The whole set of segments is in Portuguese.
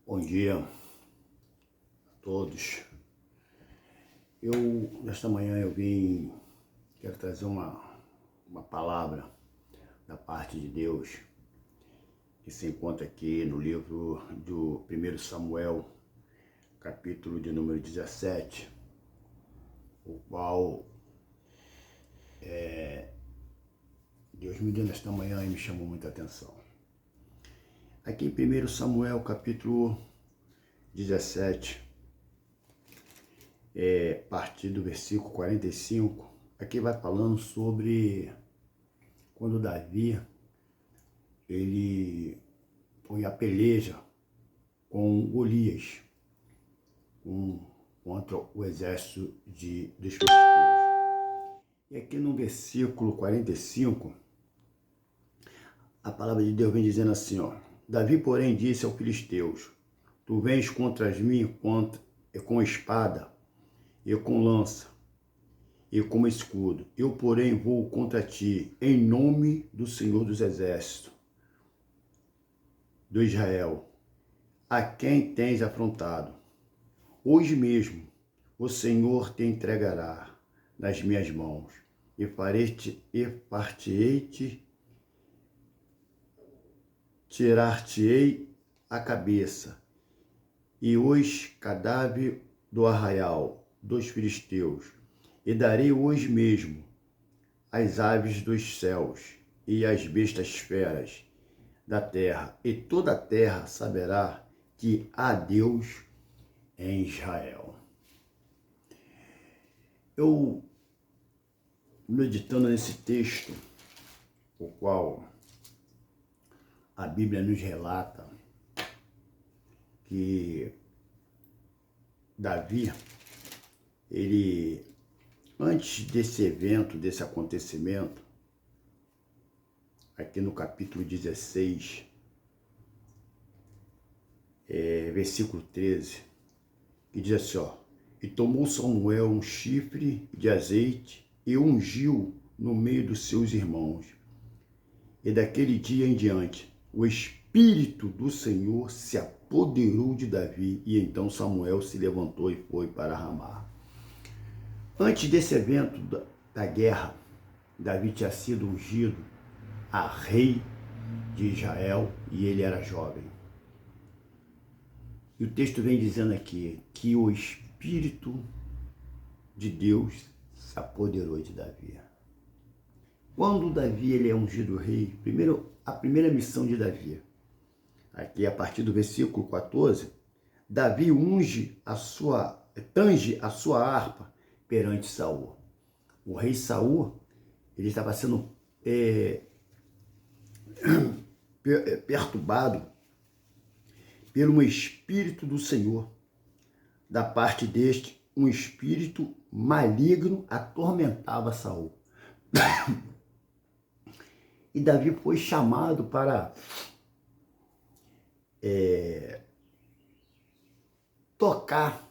Bom dia a todos. Nesta manhã quero trazer uma palavra da parte de Deus, que se encontra aqui no livro do 1 Samuel, capítulo de número 17, o qual Deus me deu nesta manhã e me chamou muita atenção. Aqui em 1 Samuel, capítulo 17, a partir do versículo 45, aqui vai falando sobre quando Davi, ele foi a peleja com Golias, contra o exército dos filisteus. E aqui no versículo 45, a palavra de Deus vem dizendo assim, Davi, porém, disse aos filisteus: Tu vens contra mim com espada e com lança e com escudo. Eu, porém, vou contra ti em nome do Senhor dos Exércitos, do Israel, a quem tens afrontado. Hoje mesmo o Senhor te entregará nas minhas mãos e tirar-te-ei a cabeça e os cadáveres do arraial dos filisteus, e darei hoje mesmo as aves dos céus e as bestas feras da terra, e toda a terra saberá que há Deus em Israel. Eu, meditando nesse texto, o qual a Bíblia nos relata que Davi, ele, antes desse evento, desse acontecimento, aqui no capítulo 16, versículo 13, que diz assim, E tomou Samuel um chifre de azeite e ungiu no meio dos seus irmãos. E daquele dia em diante, o Espírito do Senhor se apoderou de Davi, e então Samuel se levantou e foi para Ramá. Antes desse evento da guerra, Davi tinha sido ungido a rei de Israel e ele era jovem. E o texto vem dizendo aqui que o Espírito de Deus se apoderou de Davi. Quando Davi ele é ungido rei, a primeira missão de Davi, aqui a partir do versículo 14, Davi tange a sua harpa perante Saul. O rei Saul, ele estava sendo perturbado pelo Espírito do Senhor. Da parte deste, um espírito maligno atormentava Saul. E Davi foi chamado para tocar.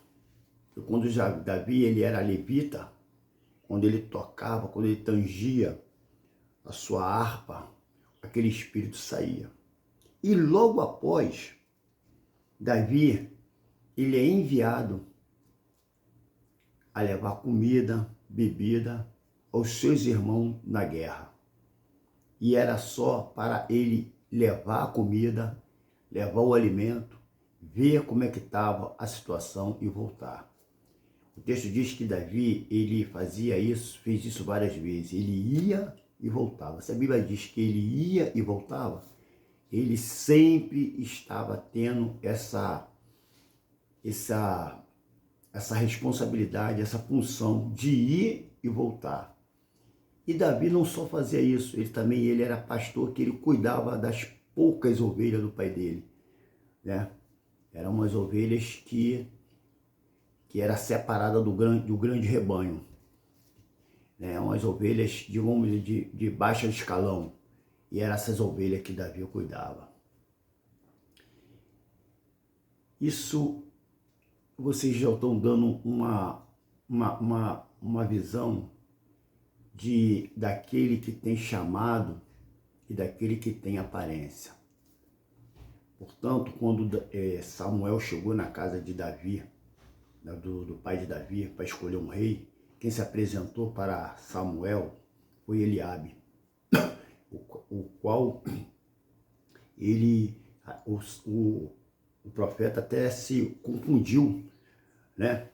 Quando Davi ele era levita, quando ele tocava, quando ele tangia a sua harpa, aquele espírito saía. E logo após, Davi ele é enviado a levar comida, bebida aos seus irmãos na guerra. E era só para ele levar a comida, levar o alimento, ver como é que estava a situação e voltar. O texto diz que Davi, ele fez isso várias vezes. Ele ia e voltava. Se a Bíblia diz que ele ia e voltava, ele sempre estava tendo essa responsabilidade, essa função de ir e voltar. E Davi não só fazia isso, ele era pastor, que ele cuidava das poucas ovelhas do pai dele, né? Eram umas ovelhas que era separada do grande rebanho, né? Umas ovelhas de baixo escalão, e eram essas ovelhas que Davi cuidava. Isso vocês já estão dando uma visão daquele que tem chamado e daquele que tem aparência. Portanto, quando Samuel chegou na casa de Davi, do pai de Davi, para escolher um rei, quem se apresentou para Samuel foi Eliabe, o qual ele, o profeta até se confundiu, né?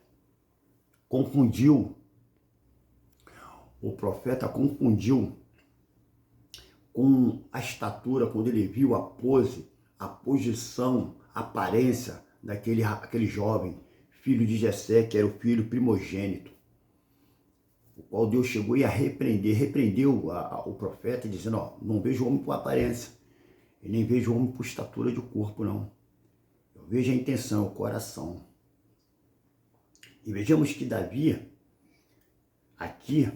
O profeta confundiu com a estatura, quando ele viu a pose, a posição, a aparência aquele jovem, filho de Jessé, que era o filho primogênito, o qual Deus chegou e repreendeu o profeta, dizendo, ó, não vejo homem por aparência, e nem vejo homem por estatura de corpo, não. Eu vejo a intenção, o coração. E vejamos que Davi, aqui,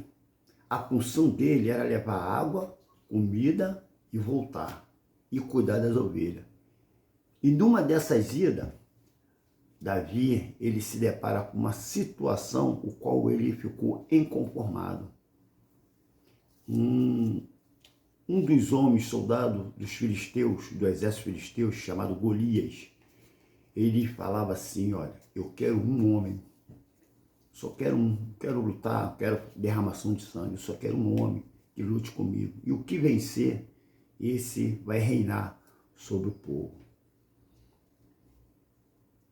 a função dele era levar água, comida e voltar, e cuidar das ovelhas. E numa dessas idas, Davi, ele se depara com uma situação o qual ele ficou inconformado. Um dos homens soldados dos filisteus, do exército filisteu, chamado Golias, ele falava assim, olha, eu quero um homem, só quero quero lutar, quero derramação de sangue, eu só quero um homem que lute comigo. E o que vencer, esse vai reinar sobre o povo.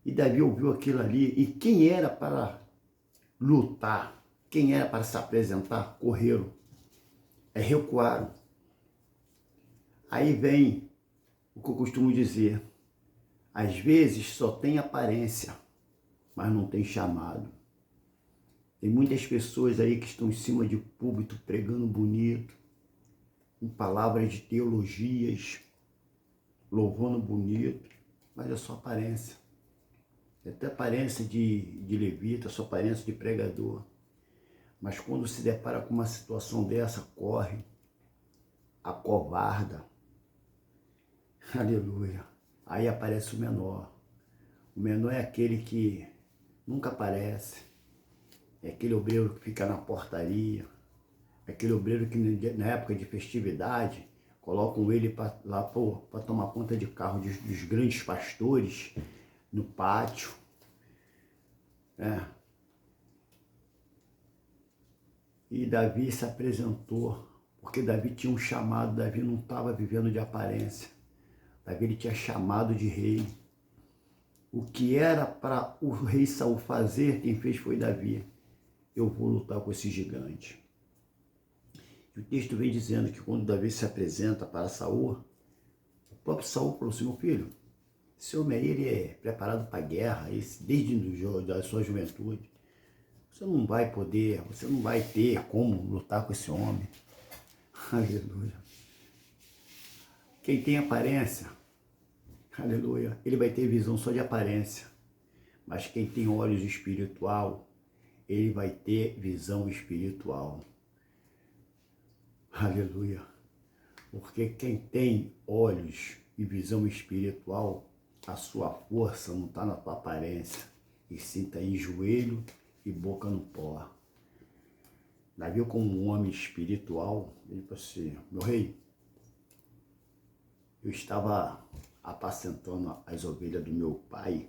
E Davi ouviu aquilo ali, e quem era para lutar, quem era para se apresentar, correram, recuaram. Aí vem o que eu costumo dizer, às vezes só tem aparência, mas não tem chamado. Tem muitas pessoas aí que estão em cima de púlpito pregando bonito, com palavras de teologias, louvando bonito, mas é só aparência. É até aparência de levita, só aparência de pregador. Mas quando se depara com uma situação dessa, corre, acovarda. Aleluia. Aí aparece o menor. O menor é aquele que nunca aparece. É aquele obreiro que fica na portaria. É aquele obreiro que na época de festividade colocam ele lá para tomar conta de carro dos grandes pastores no pátio. E Davi se apresentou, porque Davi tinha um chamado, Davi não estava vivendo de aparência. Davi ele tinha chamado de rei. O que era para o rei Saul fazer, quem fez foi Davi. Eu vou lutar com esse gigante. E o texto vem dizendo que quando Davi se apresenta para Saul, o próprio Saul falou assim, meu filho, esse homem aí, ele é preparado para a guerra, desde da sua juventude. Você não vai poder, você não vai ter como lutar com esse homem. Aleluia. Quem tem aparência, aleluia, ele vai ter visão só de aparência. Mas quem tem olhos espiritual, ele vai ter visão espiritual. Aleluia. Porque quem tem olhos e visão espiritual, a sua força não está na tua aparência, e sim está em joelho e boca no pó. Davi, como um homem espiritual, ele falou assim, meu rei, eu estava apacentando as ovelhas do meu pai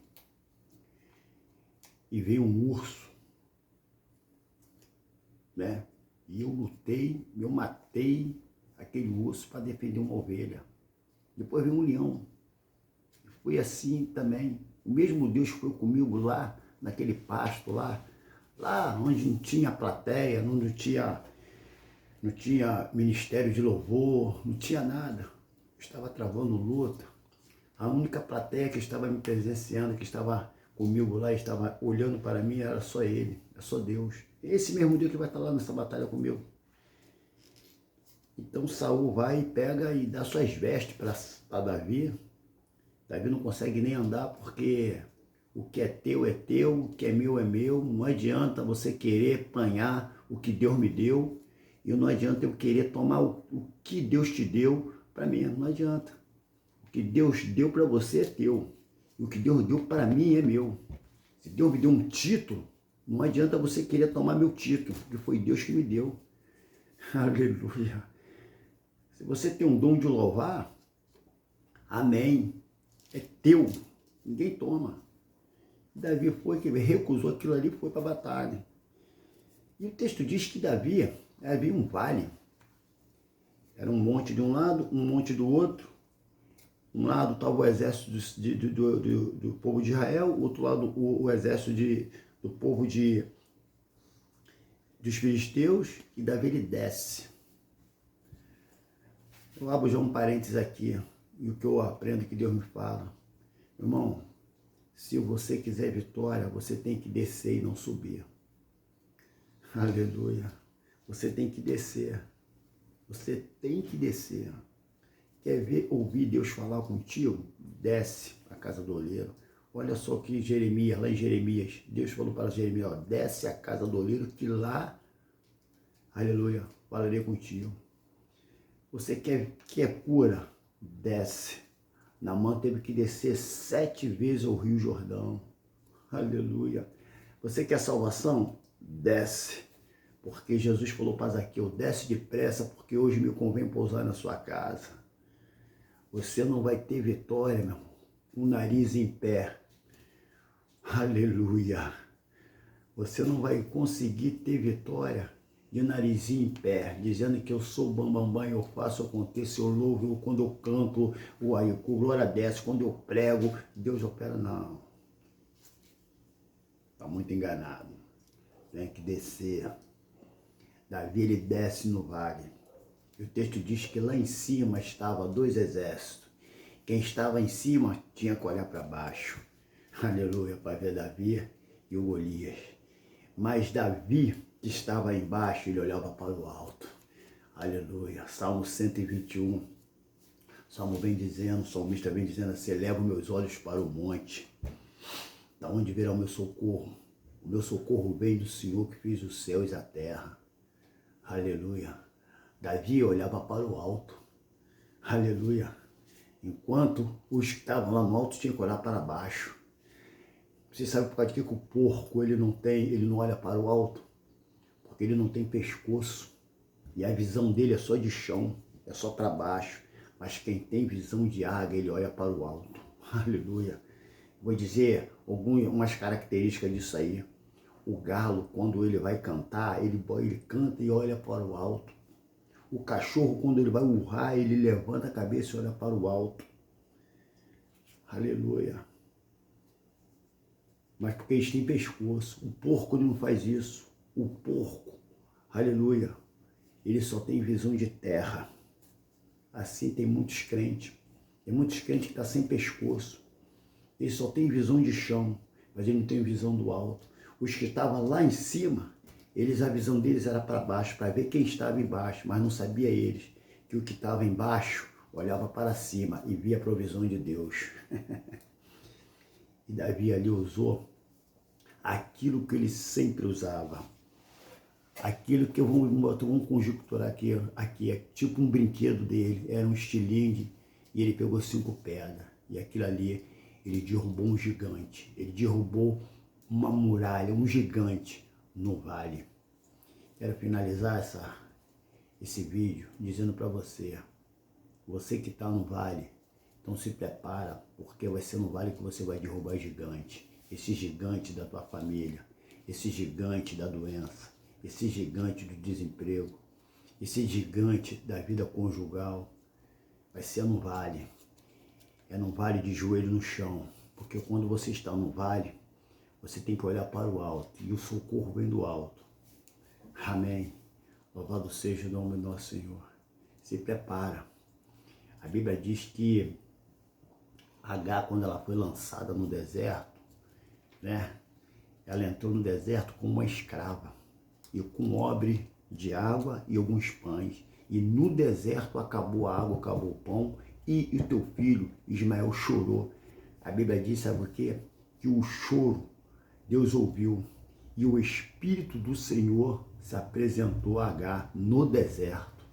e veio um urso, né? E eu lutei, eu matei aquele urso para defender uma ovelha. Depois veio um leão. Foi assim também. O mesmo Deus foi comigo lá, naquele pasto lá onde não tinha plateia, não tinha ministério de louvor, não tinha nada. Eu estava travando luta. A única plateia que estava me presenciando, que estava comigo lá, estava olhando para mim, era só Ele, é só Deus. Esse mesmo Deus que vai estar lá nessa batalha comigo. Então Saul vai e pega e dá suas vestes para Davi. Davi não consegue nem andar porque o que é teu, o que é meu. Não adianta você querer apanhar o que Deus me deu e não adianta eu querer tomar o que Deus te deu para mim, não adianta. O que Deus deu para você é teu, e o que Deus deu para mim é meu. Se Deus me deu um título, não adianta você querer tomar meu título, porque foi Deus que me deu. Aleluia. Se você tem um dom de louvar, amém. é teu, ninguém toma. Davi foi, que recusou aquilo ali e foi para a batalha. E o texto diz que Davi havia um vale. Era um monte de um lado, um monte do outro. Um lado estava o exército do povo de Israel, o outro lado o exército do povo dos filisteus, e Davi ele desce. Eu abro já um parênteses aqui, e o que eu aprendo que Deus me fala. Irmão, se você quiser vitória, você tem que descer e não subir. Aleluia. Você tem que descer. Você tem que descer. Quer ver, ouvir Deus falar contigo? Desce a casa do oleiro. Olha só que Jeremias, lá em Jeremias, Deus falou para Jeremias, ó, desce a casa do oleiro que lá, aleluia, falarei contigo. Você quer cura? Desce. Naamã teve que descer 7 vezes ao Rio Jordão. Aleluia. Você quer salvação? Desce. Porque Jesus falou para Zaqueu, desce depressa, porque hoje me convém pousar na sua casa. Você não vai ter vitória, meu irmão, com o nariz em pé. Aleluia. Você não vai conseguir ter vitória de narizinho em pé, dizendo que eu sou bambambam, eu faço, eu aconteço, eu louvo, quando eu canto, o glória desce, quando eu prego, Deus opera. Não. Está muito enganado. Tem que descer. Davi, ele desce no vale. E o texto diz que lá em cima estavam 2 exércitos. Quem estava em cima tinha que olhar para baixo. Aleluia, para ver Davi e o Golias. Mas Davi, que estava embaixo, ele olhava para o alto. Aleluia. Salmo 121. Salmo vem dizendo, o salmista vem dizendo assim, elevo meus olhos para o monte. Da onde virá o meu socorro? O meu socorro vem do Senhor que fez os céus e a terra. Aleluia. Davi olhava para o alto. Aleluia. Enquanto os que estavam lá no alto tinham que olhar para baixo. Você sabe por causa de que o porco ele não olha para o alto? Porque ele não tem pescoço. E a visão dele é só de chão, é só para baixo. Mas quem tem visão de águia, ele olha para o alto. Aleluia. Vou dizer algumas características disso aí. O galo, quando ele vai cantar, ele canta e olha para o alto. O cachorro, quando ele vai urrar, ele levanta a cabeça e olha para o alto. Aleluia. Mas porque eles têm pescoço. O porco ele não faz isso. O porco, aleluia, ele só tem visão de terra. Assim tem muitos crentes. Tem muitos crentes que estão sem pescoço. Ele só tem visão de chão, mas ele não tem visão do alto. Os que estavam lá em cima, a visão deles era para baixo, para ver quem estava embaixo, mas não sabia eles que o que estava embaixo olhava para cima e via a provisão de Deus. E Davi ali usou aquilo que ele sempre usava. Aquilo que vamos conjecturar aqui é tipo um brinquedo dele, era um estilingue, e ele pegou 5 pedras. E aquilo ali, ele derrubou um gigante, ele derrubou uma muralha, um gigante no vale. Quero finalizar esse vídeo dizendo para você que está no vale, então se prepara, porque vai ser no vale que você vai derrubar gigante. Esse gigante da tua família, esse gigante da doença, esse gigante do desemprego, esse gigante da vida conjugal, vai ser no vale. É no vale de joelho no chão, porque quando você está no vale, você tem que olhar para o alto, e o socorro vem do alto. Amém. Louvado seja o nome do nosso Senhor. Se prepara. A Bíblia diz que Agar, quando ela foi lançada no deserto, né? Ela entrou no deserto como uma escrava, e com obre de água e alguns pães. E no deserto acabou a água, acabou o pão, e o teu filho Ismael chorou. A Bíblia diz, sabe o quê? Que o choro Deus ouviu, e o Espírito do Senhor se apresentou a Agar no deserto.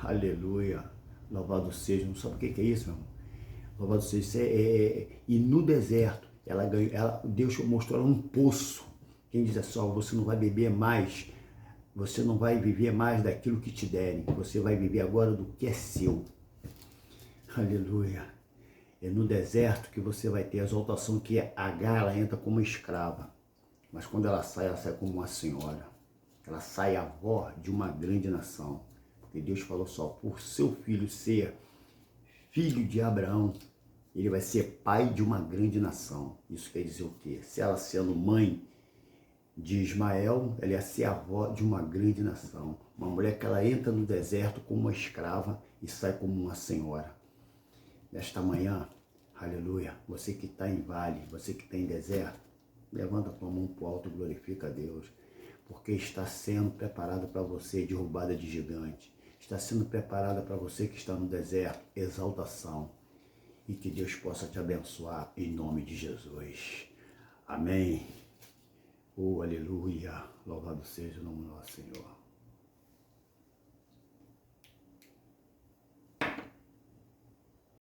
Aleluia. Louvado seja. Não sabe o que é isso, meu irmão? Louvado seja. E no deserto, Deus mostrou ela um poço. Quem diz assim, ó, você não vai beber mais, você não vai viver mais daquilo que te derem, você vai viver agora do que é seu. Aleluia. É no deserto que você vai ter a exaltação, que Agar, ela entra como escrava. Mas quando ela sai como uma senhora. Ela sai avó de uma grande nação. E Deus falou só, por seu filho ser filho de Abraão, ele vai ser pai de uma grande nação. Isso quer dizer o quê? Se ela sendo mãe de Ismael, ela ia ser avó de uma grande nação. Uma mulher que ela entra no deserto como uma escrava e sai como uma senhora. Nesta manhã, aleluia, você que está em vale, você que está em deserto, levanta a tua mão para o alto e glorifica a Deus, porque está sendo preparada para você derrubada de gigante. Está sendo preparada para você que está no deserto, exaltação. E que Deus possa te abençoar em nome de Jesus. Amém. Oh, aleluia. Louvado seja o nome do nosso Senhor.